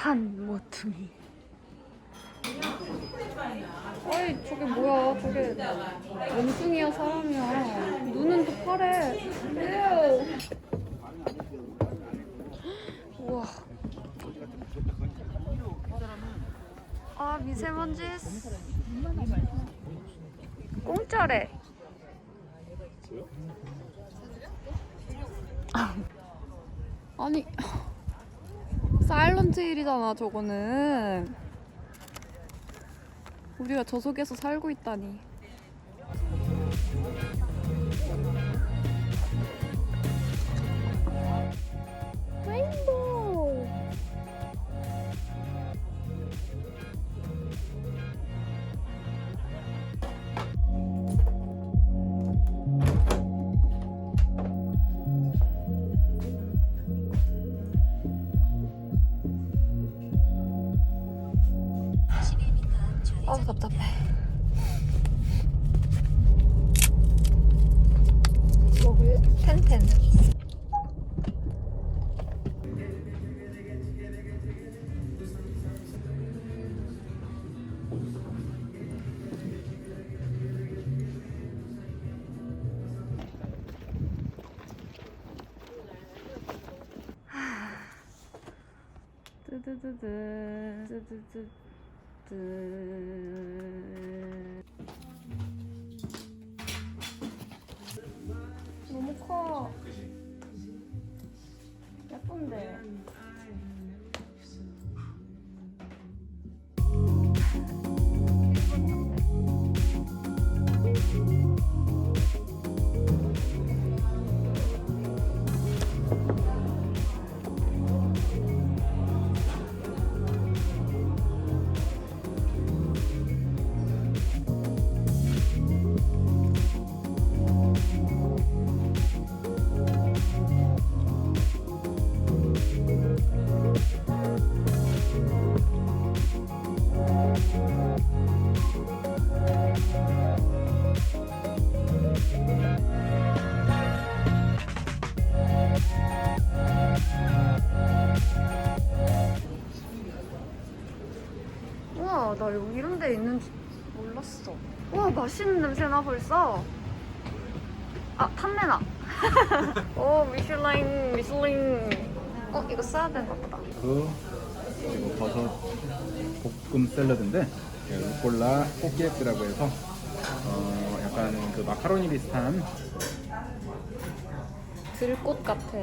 산 모퉁이. 아이 저게 뭐야? 저게 원숭이야 사람이야? 눈은 또 파래. 에휴. 우와. 아 미세먼지. 공짜래. 아니. 사일런트 힐이잖아 저거는. 우리가 저 속에서 살고 있다니. 레인보우. 아우 답답해. 뭐를? 텐텐. 뜨뜨뜨뜨 뜨뜨뜨. 너무 커. 예쁜데. 우와 나 여기 이런 데 있는지 몰랐어. 와 맛있는 냄새나 벌써. 아 탐내나. 오 미슐랭. 이거 써야 되나 보다. 그리고 버섯 볶음 샐러드인데 루꼴라 포키에프라고 해서 약간 그 마카로니 비슷한 들꽃 같아.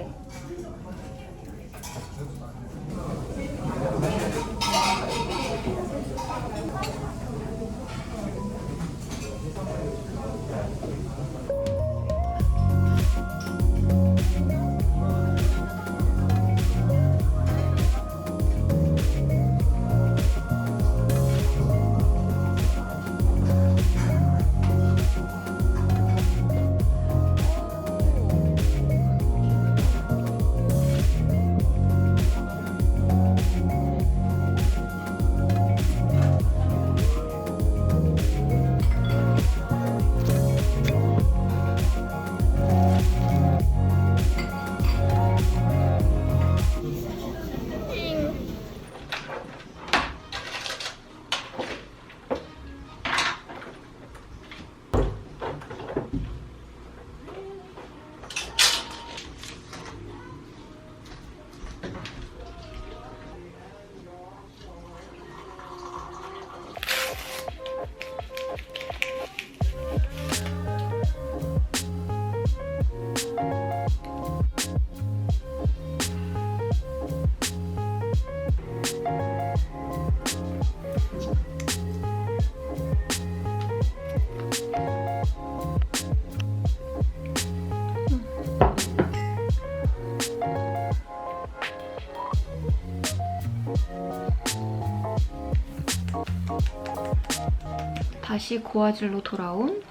다시 고화질로 돌아온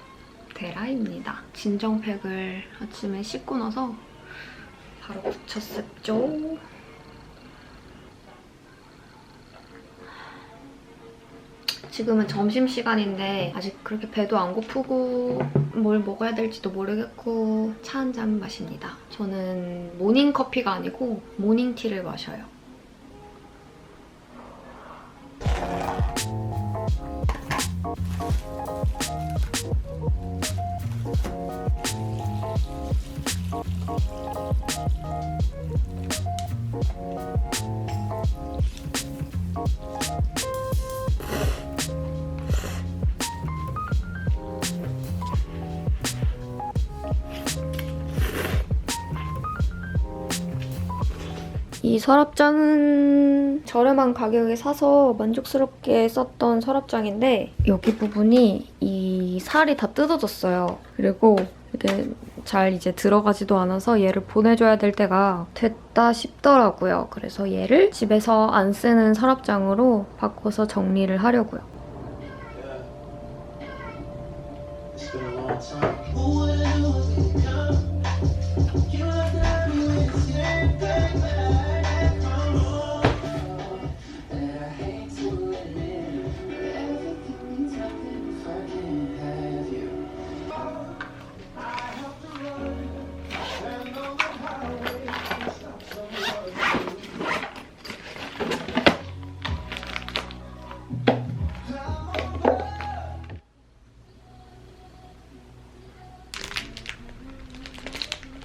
데라입니다. 진정팩을 아침에 씻고 나서 바로 붙였었죠. 지금은 점심시간인데 아직 그렇게 배도 안 고프고 뭘 먹어야 될지도 모르겠고 차 한 잔 마십니다. 저는 모닝커피가 아니고 모닝티를 마셔요. 이 서랍장은 저렴한 가격에 사서 만족스럽게 썼던 서랍장인데 여기 부분이 이 살이 다 뜯어졌어요. 그리고 이게 잘 이제 들어가지도 않아서 얘를 보내줘야 될 때가 됐다 싶더라고요. 그래서 얘를 집에서 안 쓰는 서랍장으로 바꿔서 정리를 하려고요.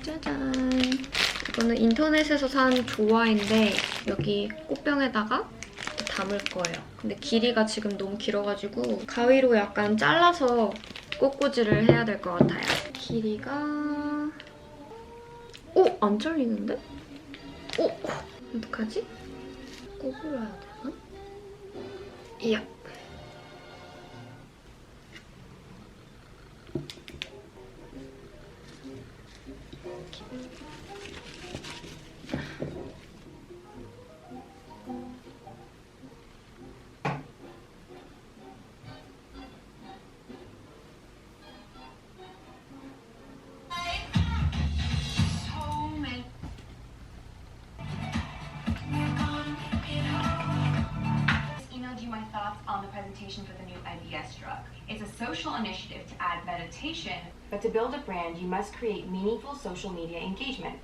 짜잔! 이거는 인터넷에서 산 조화인데 여기 꽃병에다가 담을 거예요. 근데 길이가 지금 너무 길어가지고 가위로 약간 잘라서 꽃꽂이를 해야 될 것 같아요. 길이가... 오! 안 잘리는데? 오! 어떡하지? 구부려야 되나? 이야! On the presentation for the new IBS drug. It's a social initiative to add meditation, but to build a brand, you must create meaningful social media engagement.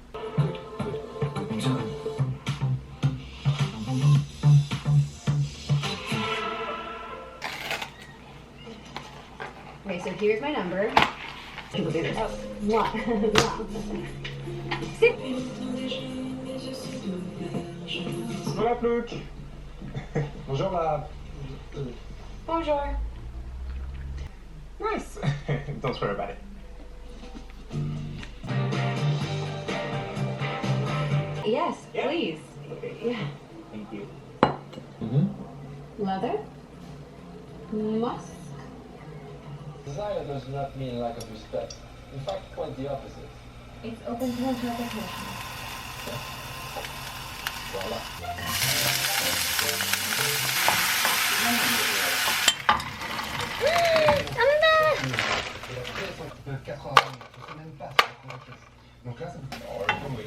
Okay, so here's my number. We'll do this. Sit. Voilà, Plouc. Bonjour, la... Bonjour. Nice. Don't swear about it. Yes, Yeah. please. Yeah. Thank you. Leather. Musk. Desire does not mean lack of respect. In fact, quite the opposite. It's open to interpretation. Donc là, ça vous fait... Oh, oui.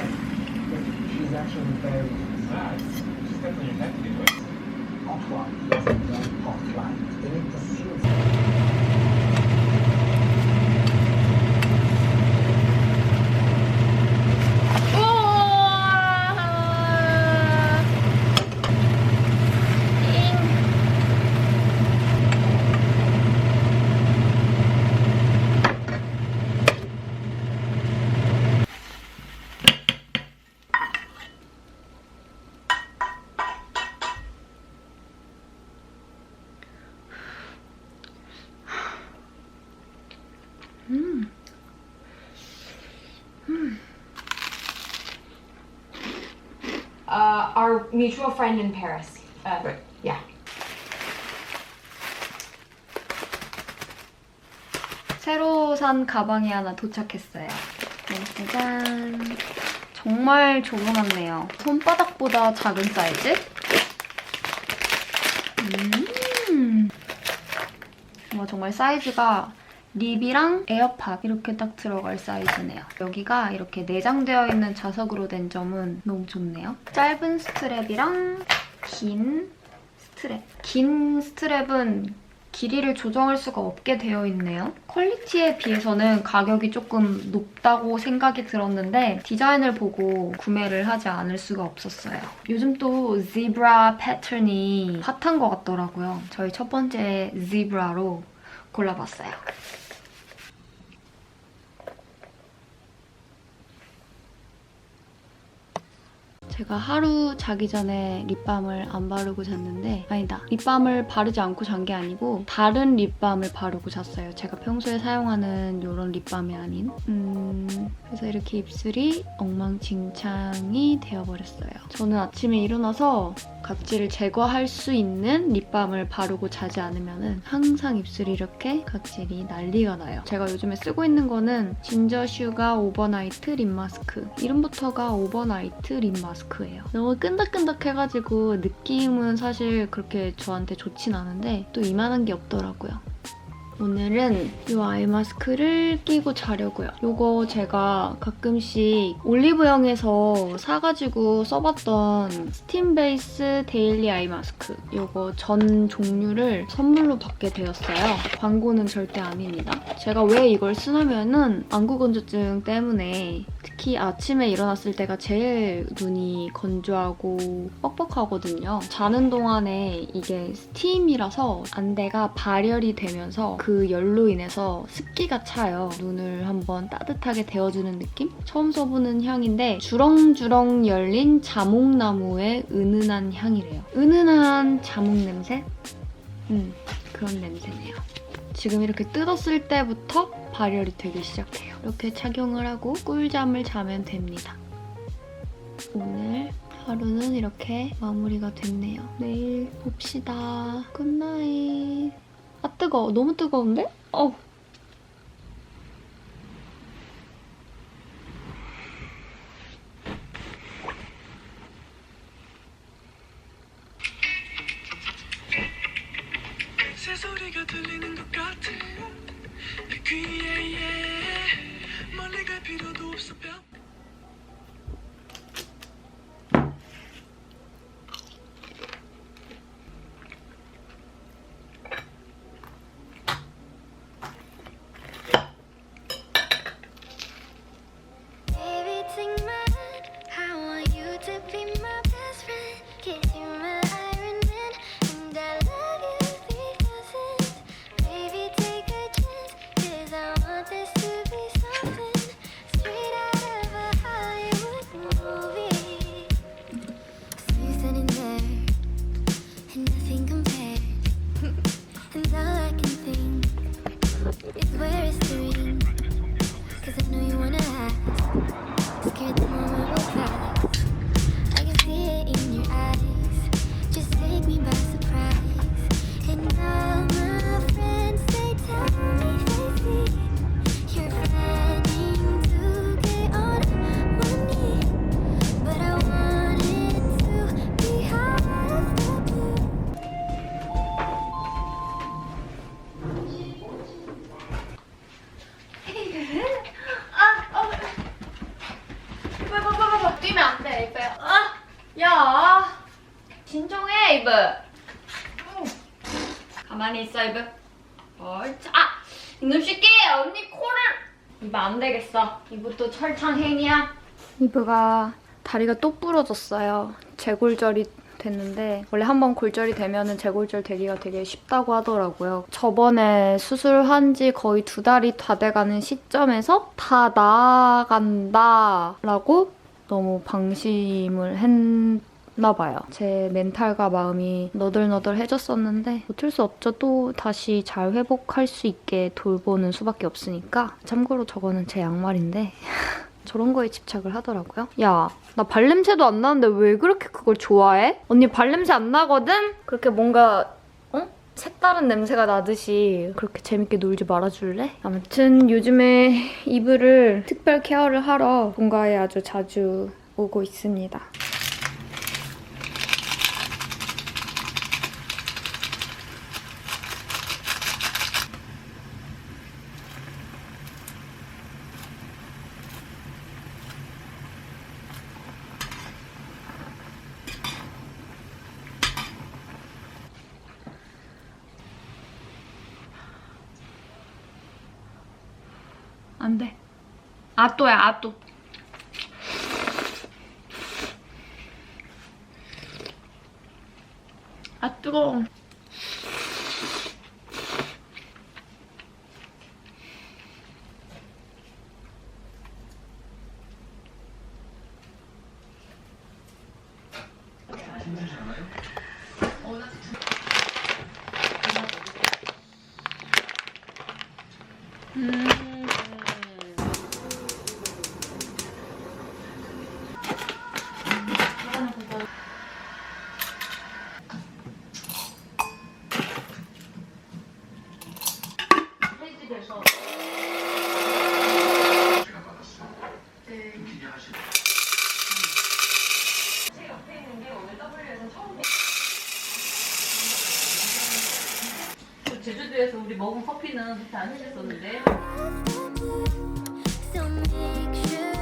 She's actually very nice. She's definitely your neck anyway. hotline. Yes, hotline. They need to see 우와! 잉. Our mutual friend in Paris. 네. Yeah. 새로 산 가방이 하나 도착했어요. 짜잔. 정말 조그맣네요. 손바닥보다 작은 사이즈? 정말 사이즈가 립이랑 에어팟 이렇게 딱 들어갈 사이즈네요. 여기가 이렇게 내장되어 있는 자석으로 된 점은 너무 좋네요. 짧은 스트랩이랑 긴 스트랩. 긴 스트랩은 길이를 조정할 수가 없게 되어 있네요. 퀄리티에 비해서는 가격이 조금 높다고 생각이 들었는데 디자인을 보고 구매를 하지 않을 수가 없었어요. 요즘 또 지브라 패턴이 핫한 것 같더라고요. 저희 첫 번째 지브라로 골라봤어요. 제가 하루 자기 전에 립밤을 안 바르고 잤는데 아니다. 립밤을 바르지 않고 잔 게 아니고 다른 립밤을 바르고 잤어요. 제가 평소에 사용하는 이런 립밤이 아닌. 그래서 이렇게 입술이 엉망진창이 되어버렸어요. 저는 아침에 일어나서 각질을 제거할 수 있는 립밤을 바르고 자지 않으면 항상 입술이 이렇게 각질이 난리가 나요. 제가 요즘에 쓰고 있는 거는 진저슈가 오버나이트 립 마스크. 이름부터가 오버나이트 립 마스크예요. 너무 끈적끈적해가지고 느낌은 사실 그렇게 저한테 좋진 않은데 또 이만한 게 없더라고요. 오늘은 이 아이 마스크를 끼고 자려고요. 이거 제가 가끔씩 올리브영에서 사가지고 써봤던 스팀 베이스 데일리 아이 마스크. 이거 전 종류를 선물로 받게 되었어요. 광고는 절대 아닙니다. 제가 왜 이걸 쓰냐면은 안구 건조증 때문에 특히 아침에 일어났을 때가 제일 눈이 건조하고 뻑뻑하거든요. 자는 동안에 이게 스팀이라서 안대가 발열이 되면서 그 열로 인해서 습기가 차요. 눈을 한번 따뜻하게 데워주는 느낌? 처음 써보는 향인데 주렁주렁 열린 자몽나무의 은은한 향이래요. 은은한 자몽 냄새? 그런 냄새네요. 지금 이렇게 뜯었을 때부터 발열이 되기 시작해요. 이렇게 착용을 하고 꿀잠을 자면 됩니다. 오늘 하루는 이렇게 마무리가 됐네요. 내일 봅시다. 굿나잇. 아 뜨거워. 너무 뜨거운데? 어우. 새소리가 들리는 것 같아 내 귀에 멀리 갈 필요도 없어 Baby, take my hand. I want you to be my best friend. 'Cause you're my Iron Man, and I love you because it's. Baby, take a chance. 'Cause I want this to be something straight out of a Hollywood movie. So you're standing there, and nothing compares. And all I can think is where is the ring? 'Cause I know you wanna ask. Scared the moment will pass. I can see it in your eyes. Just take me by surprise. And all my friends, they tell me they see you're planning to get on one knee. But I want it to be out of the blue. 뛰면 안 돼, 이브야. 아! 야! 진정해, 이브. 가만히 있어, 이브. 옳지. 아! 이놈 새끼! 언니 코를! 이브 안 되겠어. 이브 또 철창행이야. 이브가 다리가 또 부러졌어요. 재골절이 됐는데 원래 한번 골절이 되면은 재골절 되기가 되게 쉽다고 하더라고요. 저번에 수술한 지 거의 2달이 다 돼가는 시점에서 다 나아간다라고 너무 방심을 나 봐요. 제 멘탈과 마음이 너덜너덜해졌었는데 어쩔 수 없죠. 또 다시 잘 회복할 수 있게 돌보는 수밖에 없으니까. 참고로 저거는 제 양말인데 저런 거에 집착을 하더라고요. 야, 나 발냄새도 안 나는데 왜 그렇게 그걸 좋아해? 언니 발냄새 안 나거든? 그렇게 뭔가 색다른 냄새가 나듯이 그렇게 재밌게 놀지 말아줄래? 아무튼 요즘에 이불을 특별 케어를 하러 본가에 아주 자주 오고 있습니다. 안 돼. 아또야, 아또. 아, 뜨거워. 제주도에서 우리 먹은 커피는 그렇게 안 생겼었는데. So make sure